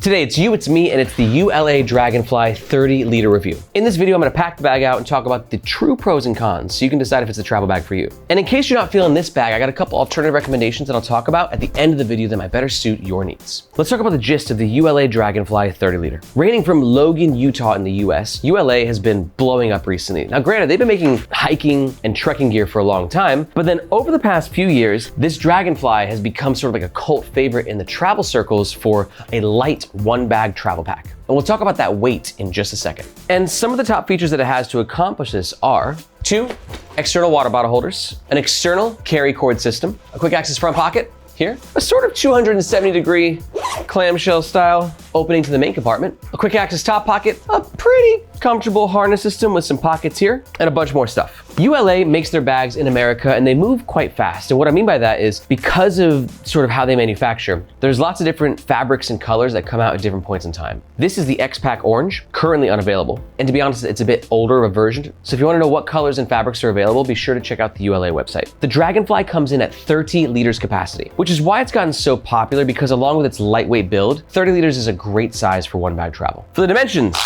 Today it's you, it's me, and it's the ULA Dragonfly 30-liter review. In this video, I'm gonna pack the bag out and talk about the true pros and cons so you can decide if it's a travel bag for you. And in case you're not feeling this bag, I got a couple alternative recommendations that I'll talk about at the end of the video that might better suit your needs. Let's talk about the gist of the ULA Dragonfly 30-liter. Raining from Logan, Utah in the US, ULA has been blowing up recently. Now granted, they've been making hiking and trekking gear for a long time, but then over the past few years, this Dragonfly has become sort of like a cult favorite in the travel circles for a light one-bag travel pack. And we'll talk about that weight in just a second. And some of the top features that it has to accomplish this are 2 external water bottle holders, an external carry cord system, a quick access front pocket here, a sort of 270-degree clamshell style opening to the main compartment, a quick access top pocket, a pretty comfortable harness system with some pockets here, and a bunch more stuff. ULA makes their bags in America and they move quite fast. And what I mean by that is because of sort of how they manufacture, there's lots of different fabrics and colors that come out at different points in time. This is the X-Pack Orange, currently unavailable. And to be honest, it's a bit older of a version. So if you want to know what colors and fabrics are available, be sure to check out the ULA website. The Dragonfly comes in at 30 liters capacity, which is why it's gotten so popular because along with its lightweight build, 30 liters is a great size for one bag travel. For the dimensions,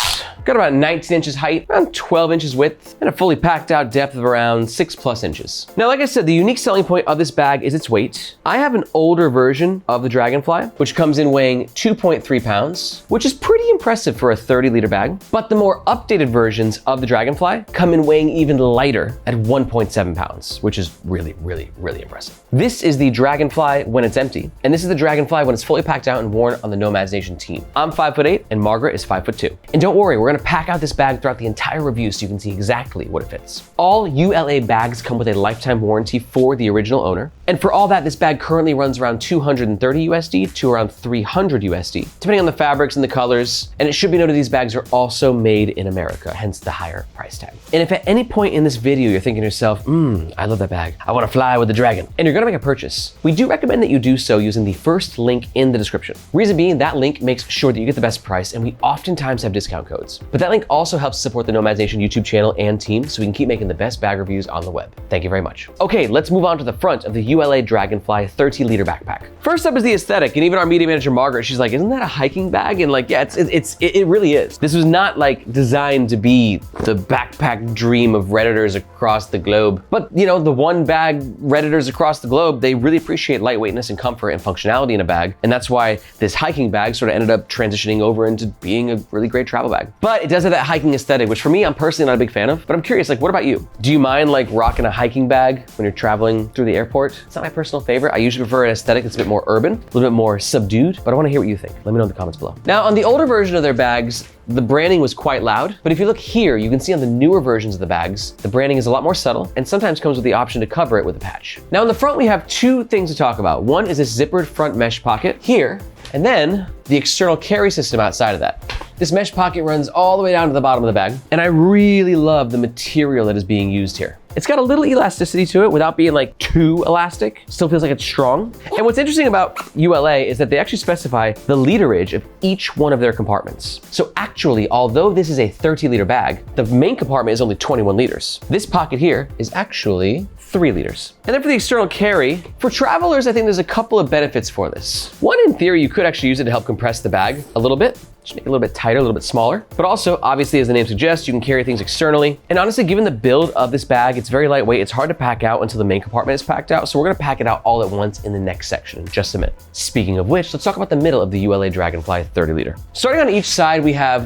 got about 19 inches height, around 12 inches width, and a fully packed out depth of around 6+ inches. Now, like I said, the unique selling point of this bag is its weight. I have an older version of the Dragonfly, which comes in weighing 2.3 pounds, which is pretty impressive for a 30-liter bag. But the more updated versions of the Dragonfly come in weighing even lighter at 1.7 pounds, which is really, really, really impressive. This is the Dragonfly when it's empty, and this is the Dragonfly when it's fully packed out and worn on the Nomads Nation team. I'm 5'8", and Margaret is 5'2". And don't worry, we're gonna pack out this bag throughout the entire review so you can see exactly what it fits. All ULA bags come with a lifetime warranty for the original owner. And for all that, this bag currently runs around 230 USD to around 300 USD, depending on the fabrics and the colors. And it should be noted these bags are also made in America, hence the higher price tag. And if at any point in this video you're thinking to yourself, I love that bag, I wanna fly with the Dragon, and you're gonna make a purchase, we do recommend that you do so using the first link in the description. Reason being, that link makes sure that you get the best price, and we oftentimes have discount codes. But that link also helps support the Nomads Nation YouTube channel and team so we can keep making the best bag reviews on the web. Thank you very much. Okay, let's move on to the front of the ULA Dragonfly 30-liter backpack. First up is the aesthetic, and even our media manager Margaret, she's like, isn't that a hiking bag? And like, yeah, it really is. This was not like designed to be the backpack dream of Redditors across the globe. But you know, the one bag Redditors across the globe, they really appreciate lightweightness and comfort and functionality in a bag. And that's why this hiking bag sort of ended up transitioning over into being a really great travel bag. But it does have that hiking aesthetic, which for me, I'm personally not a big fan of, but I'm curious, like, what about you? Do you mind like rocking a hiking bag when you're traveling through the airport? It's not my personal favorite. I usually prefer an aesthetic that's a bit more urban, a little bit more subdued, but I wanna hear what you think. Let me know in the comments below. Now, on the older version of their bags, the branding was quite loud, but if you look here, you can see on the newer versions of the bags, the branding is a lot more subtle and sometimes comes with the option to cover it with a patch. Now in the front, we have 2 things to talk about. One is this zippered front mesh pocket here, and then the external carry system outside of that. This mesh pocket runs all the way down to the bottom of the bag, and I really love the material that is being used here. It's got a little elasticity to it without being like too elastic. Still feels like it's strong. And what's interesting about ULA is that they actually specify the literage of each one of their compartments. So actually, although this is a 30-liter bag, the main compartment is only 21 liters. This pocket here is actually 3 liters. And then for the external carry, for travelers, I think there's a couple of benefits for this. One, in theory, you could actually use it to help compress the bag a little bit. Just make it a little bit tighter, a little bit smaller. But also, obviously, as the name suggests, you can carry things externally. And honestly, given the build of this bag, it's very lightweight. It's hard to pack out until the main compartment is packed out. So we're gonna pack it out all at once in the next section in just a minute. Speaking of which, let's talk about the middle of the ULA Dragonfly 30-liter. Starting on each side, we have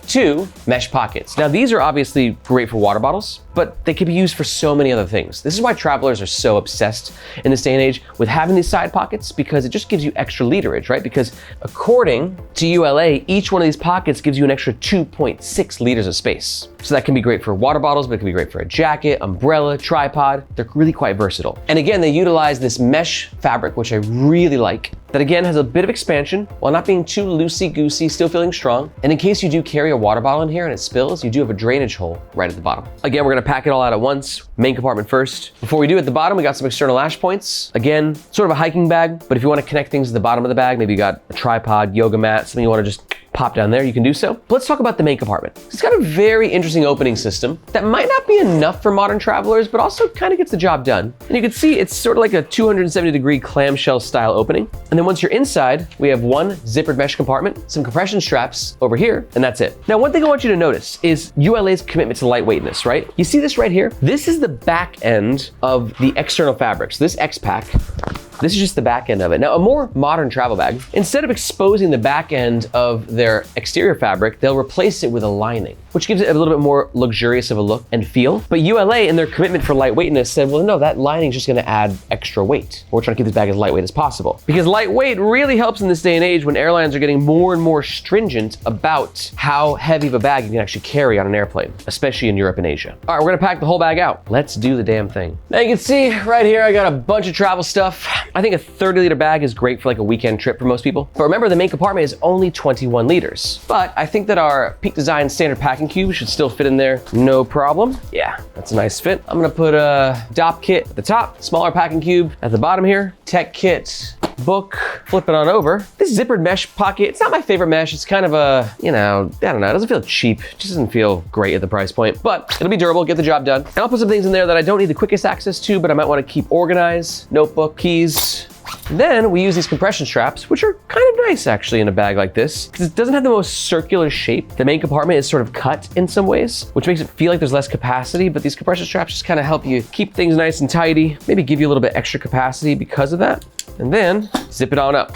2 mesh pockets. Now, these are obviously great for water bottles, but they can be used for so many other things. This is why travelers are so obsessed in this day and age with having these side pockets, because it just gives you extra literage, right? Because according to ULA, each one of these pockets gives you an extra 2.6 liters of space. So that can be great for water bottles, but it can be great for a jacket, umbrella, tripod. They're really quite versatile. And again, they utilize this mesh fabric, which I really like, that again has a bit of expansion while not being too loosey-goosey, still feeling strong. And in case you do carry a water bottle in here and it spills, you do have a drainage hole right at the bottom. Again, we're gonna pack it all out at once. Main compartment first. Before we do, at the bottom, we got some external lash points. Again, sort of a hiking bag, but if you wanna connect things to the bottom of the bag, maybe you got a tripod, yoga mat, something you wanna just pop down there, you can do so. But let's talk about the main compartment. It's got a very interesting opening system that might not be enough for modern travelers, but also kind of gets the job done. And you can see it's sort of like a 270-degree clamshell style opening. And then once you're inside, we have one zippered mesh compartment, some compression straps over here, and that's it. Now, one thing I want you to notice is ULA's commitment to lightweightness, right? You see this right here? This is the back end of the external fabrics. This X-Pack, this is just the back end of it. Now, a more modern travel bag, instead of exposing the back end of their exterior fabric, they'll replace it with a lining, which gives it a little bit more luxurious of a look and feel. But ULA, in their commitment for lightweightness, said, well, no, that lining is just gonna add extra weight. We're trying to keep this bag as lightweight as possible. Because lightweight really helps in this day and age when airlines are getting more and more stringent about how heavy of a bag you can actually carry on an airplane, especially in Europe and Asia. All right, we're gonna pack the whole bag out. Let's do the damn thing. Now you can see right here, I got a bunch of travel stuff. I think a 30-liter bag is great for like a weekend trip for most people. But remember, the main compartment is only 21 liters. But I think that our Peak Design standard packing cube should still fit in there, no problem. Yeah, that's a nice fit. I'm gonna put a DOP kit at the top, smaller packing cube at the bottom here, tech kit, book, flip it on over. This zippered mesh pocket, it's not my favorite mesh. It's kind of a, you know, I don't know, it doesn't feel cheap. It just doesn't feel great at the price point, but it'll be durable, get the job done. And I'll put some things in there that I don't need the quickest access to, but I might wanna keep organized, notebook, keys. Then we use these compression straps, which are kind of nice actually in a bag like this, because it doesn't have the most circular shape. The main compartment is sort of cut in some ways, which makes it feel like there's less capacity, but these compression straps just kind of help you keep things nice and tidy, maybe give you a little bit extra capacity because of that. And then zip it on up.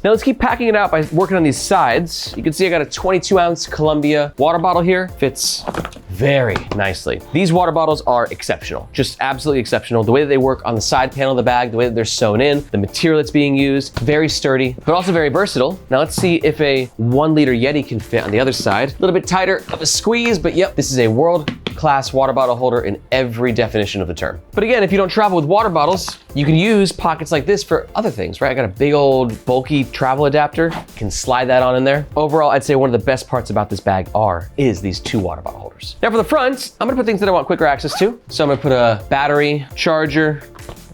Now let's keep packing it out by working on these sides. You can see I got a 22-ounce Columbia water bottle here. Fits very nicely. These water bottles are exceptional, just absolutely exceptional. The way that they work on the side panel of the bag, the way that they're sewn in, the material that's being used, very sturdy, but also very versatile. Now let's see if a 1-liter Yeti can fit on the other side. A little bit tighter of a squeeze, but yep, this is a world-class water bottle holder in every definition of the term. But again, if you don't travel with water bottles, you can use pockets like this for other things, right? I got a big old bulky travel adapter. You can slide that on in there. Overall, I'd say one of the best parts about this bag is these 2 water bottle holders. Now for the front, I'm gonna put things that I want quicker access to. So I'm gonna put a battery, charger,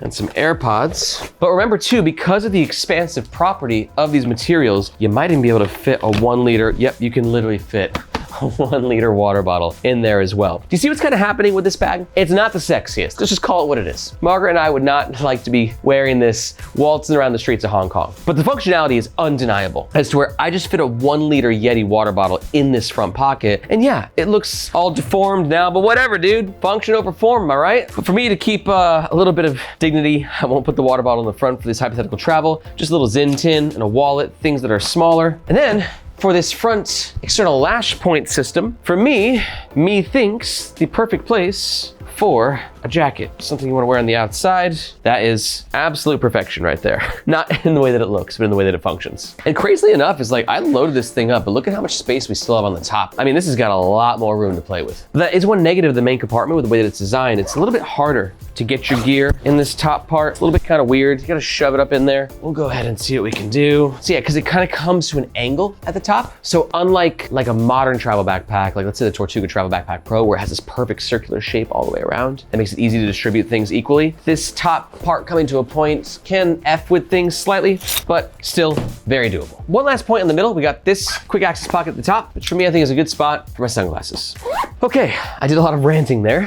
and some AirPods. But remember too, because of the expansive property of these materials, you might even be able to fit a 1-liter, yep, you can literally fit a 1-liter water bottle in there as well. Do you see what's kind of happening with this bag? It's not the sexiest. Let's just call it what it is. Margaret and I would not like to be wearing this waltzing around the streets of Hong Kong. But the functionality is undeniable as to where I just fit a 1-liter Yeti water bottle in this front pocket. And yeah, it looks all deformed now, but whatever, dude. Function over form, am I right? But for me to keep a little bit of dignity, I won't put the water bottle in the front for this hypothetical travel. Just a little Zinn tin and a wallet, things that are smaller. And then for this front external lash point system, for me thinks the perfect place for a jacket, something you want to wear on the outside. That is absolute perfection right there. Not in the way that it looks, but in the way that it functions. And crazily enough, is like I loaded this thing up, but look at how much space we still have on the top. I mean, this has got a lot more room to play with. That is one negative of the main compartment with the way that it's designed. It's a little bit harder to get your gear in this top part. A little bit kind of weird. You gotta shove it up in there. We'll go ahead and see what we can do. So yeah, because it kind of comes to an angle at the top. So unlike like a modern travel backpack, like let's say the Tortuga Travel Backpack Pro, where it has this perfect circular shape all the way around, that makes it easy to distribute things equally. This top part coming to a point can F with things slightly, but still very doable. One last point in the middle, we got this quick access pocket at the top, which for me I think is a good spot for my sunglasses. Okay, I did a lot of ranting there.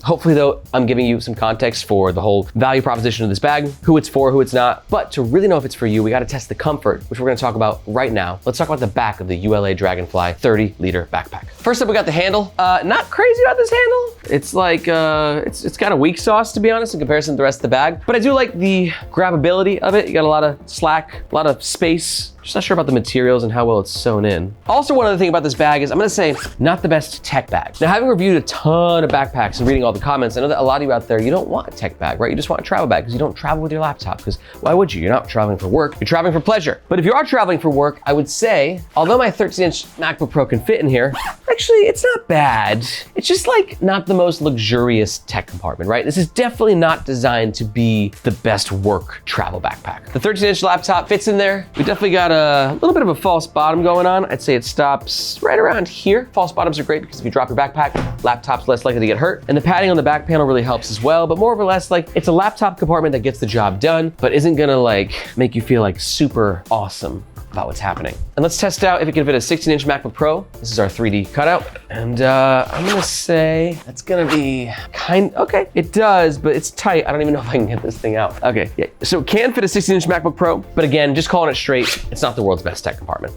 Hopefully though, I'm giving you some context for the whole value proposition of this bag, who it's for, who it's not. But to really know if it's for you, we gotta test the comfort, which we're gonna talk about right now. Let's talk about the back of the ULA Dragonfly 30-liter backpack. First up, we got the handle. Not crazy about this handle. It's like, it's kind of weak sauce to be honest in comparison to the rest of the bag. But I do like the grabbability of it. You got a lot of slack, a lot of space. Just not sure about the materials and how well it's sewn in. Also, one other thing about this bag is I'm gonna say not the best tech bag. Now, having reviewed a ton of backpacks and reading all the comments, I know that a lot of you out there, you don't want a tech bag, right? You just want a travel bag because you don't travel with your laptop, because why would you? You're not traveling for work, you're traveling for pleasure. But if you are traveling for work, I would say, although my 13-inch MacBook Pro can fit in here, actually, it's not bad. It's just like not the most luxurious tech compartment, right? This is definitely not designed to be the best work travel backpack. The 13-inch laptop fits in there. We definitely got a little bit of a false bottom going on. I'd say it stops right around here. False bottoms are great because if you drop your backpack, laptop's less likely to get hurt. And the padding on the back panel really helps as well, but more or less like it's a laptop compartment that gets the job done, but isn't gonna like make you feel like super awesome about what's happening. And let's test out if it can fit a 16-inch MacBook Pro. This is our 3D cutout. And I'm gonna say that's gonna be okay, it does, but it's tight. I don't even know if I can get this thing out. Okay, yeah, so it can fit a 16-inch MacBook Pro, but again, just calling it straight, it's not the world's best tech compartment.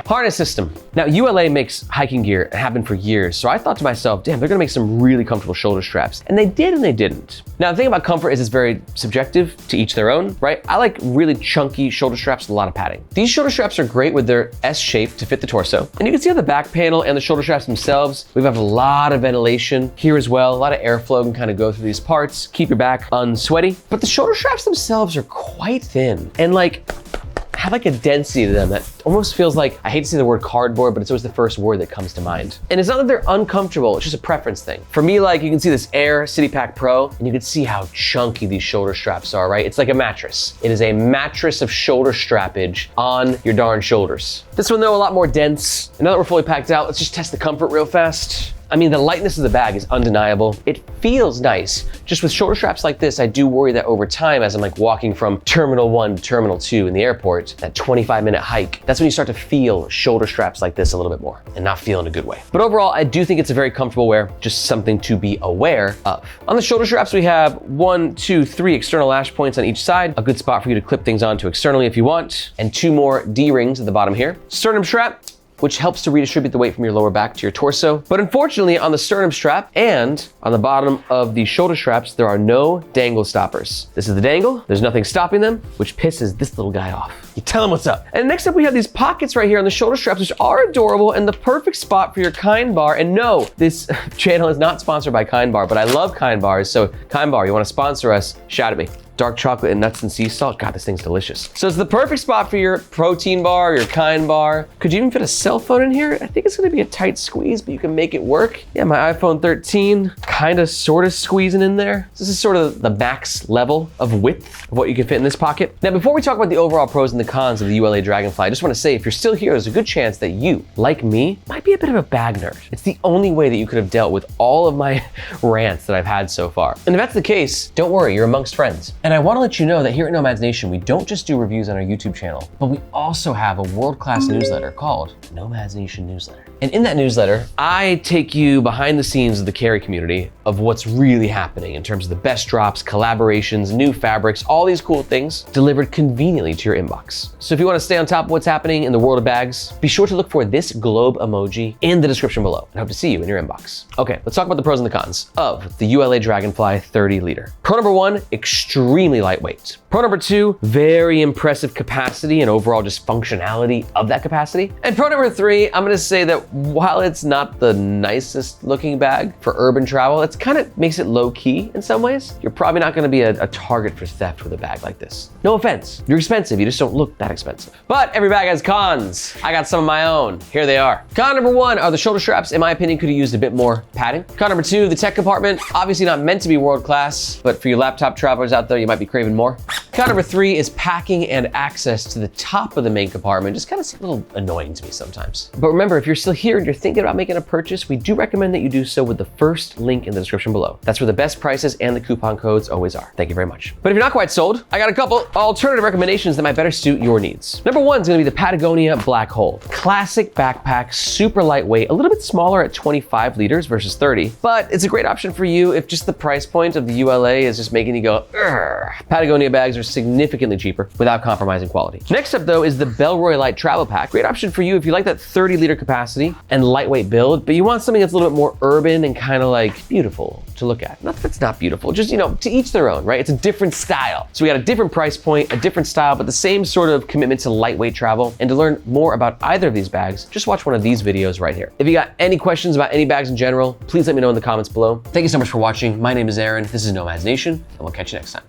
Harness system. Now, ULA makes hiking gear and have been for years, so I thought to myself, damn, they're gonna make some really comfortable shoulder straps. And they did and they didn't. Now, the thing about comfort is it's very subjective, to each their own, right? I like really chunky shoulder straps with a lot of padding. These shoulder straps are great with their S shape to fit the torso. And you can see on the back panel and the shoulder straps themselves, we have a lot of ventilation here as well. A lot of airflow can kind of go through these parts, keep your back unsweaty. But the shoulder straps themselves are quite thin and like, have like a density to them that almost feels like, I hate to say the word cardboard, but it's always the first word that comes to mind. And it's not that they're uncomfortable, it's just a preference thing. For me, like you can see this Air CityPack Pro, and you can see how chunky these shoulder straps are, right? It's like a mattress. It is a mattress of shoulder strappage on your darn shoulders. This one though, a lot more dense. And now that we're fully packed out, let's just test the comfort real fast. I mean, the lightness of the bag is undeniable. It feels nice. Just with shoulder straps like this, I do worry that over time, as I'm like walking from Terminal 1 to Terminal 2 in the airport, that 25-minute hike, that's when you start to feel shoulder straps like this a little bit more and not feel in a good way. But overall, I do think it's a very comfortable wear, just something to be aware of. On the shoulder straps, we have 1, 2, 3 external lash points on each side, a good spot for you to clip things onto externally if you want, and 2 more D-rings at the bottom here. Sternum strap, which helps to redistribute the weight from your lower back to your torso. But unfortunately, on the sternum strap and on the bottom of the shoulder straps, there are no dangle stoppers. This is the dangle, there's nothing stopping them, which pisses this little guy off. You tell him what's up. And next up, we have these pockets right here on the shoulder straps, which are adorable and the perfect spot for your Kind Bar. And no, this channel is not sponsored by Kind Bar, but I love Kind Bars. So Kind Bar, you wanna sponsor us, shout at me. Dark chocolate and nuts and sea salt. God, this thing's delicious. So it's the perfect spot for your protein bar, your Kind Bar. Could you even fit a cell phone in here? I think it's gonna be a tight squeeze, but you can make it work. Yeah, my iPhone 13, kinda sorta squeezing in there. This is sort of the max level of width of what you can fit in this pocket. Now, before we talk about the overall pros and the cons of the ULA Dragonfly, I just wanna say, if you're still here, there's a good chance that you, like me, might be a bit of a bag nerd. It's the only way that you could have dealt with all of my rants that I've had so far. And if that's the case, don't worry, you're amongst friends. And I wanna let you know that here at Nomads Nation, we don't just do reviews on our YouTube channel, but we also have a world-class newsletter called Nomads Nation Newsletter. And in that newsletter, I take you behind the scenes of the carry community of what's really happening in terms of the best drops, collaborations, new fabrics, all these cool things delivered conveniently to your inbox. So if you wanna stay on top of what's happening in the world of bags, be sure to look for this globe emoji in the description below. I hope to see you in your inbox. Okay, let's talk about the pros and the cons of the ULA Dragonfly 30 liter. Pro number 1, extremely lightweight. Pro number 2, very impressive capacity and overall just functionality of that capacity. And pro number 3, I'm gonna say that while it's not the nicest looking bag for urban travel, it's kind of makes it low key in some ways. You're probably not gonna be a target for theft with a bag like this. No offense, you're expensive, you just don't look that expensive. But every bag has cons. I got some of my own, here they are. Con number 1 are the shoulder straps. In my opinion, could have used a bit more padding. Con number 2, the tech compartment, obviously not meant to be world class, but for you laptop travelers out there, you might be craving more. Con number 3 is packing and access to the top of the main compartment. Just kind of seems a little annoying to me sometimes. But remember, if you're still here and you're thinking about making a purchase, we do recommend that you do so with the first link in the description below. That's where the best prices and the coupon codes always are. Thank you very much. But if you're not quite sold, I got a couple alternative recommendations that might better suit your needs. Number 1 is gonna be the Patagonia Blackhole. Classic backpack, super lightweight, a little bit smaller at 25 liters versus 30, but it's a great option for you if just the price point of the ULA is just making you go, urgh. Patagonia bags are significantly cheaper without compromising quality. Next up though is the Bellroy Lite travel pack. Great option for you if you like that 30 liter capacity and lightweight build, but you want something that's a little bit more urban and kind of like beautiful to look at. Not that it's not beautiful, just, you know, to each their own, right? It's a different style. So we got a different price point, a different style, but the same sort of commitment to lightweight travel. And to learn more about either of these bags, just watch one of these videos right here. If you got any questions about any bags in general, please let me know in the comments below. Thank you so much for watching. My name is Aaron. This is Nomads Nation, and we'll catch you next time.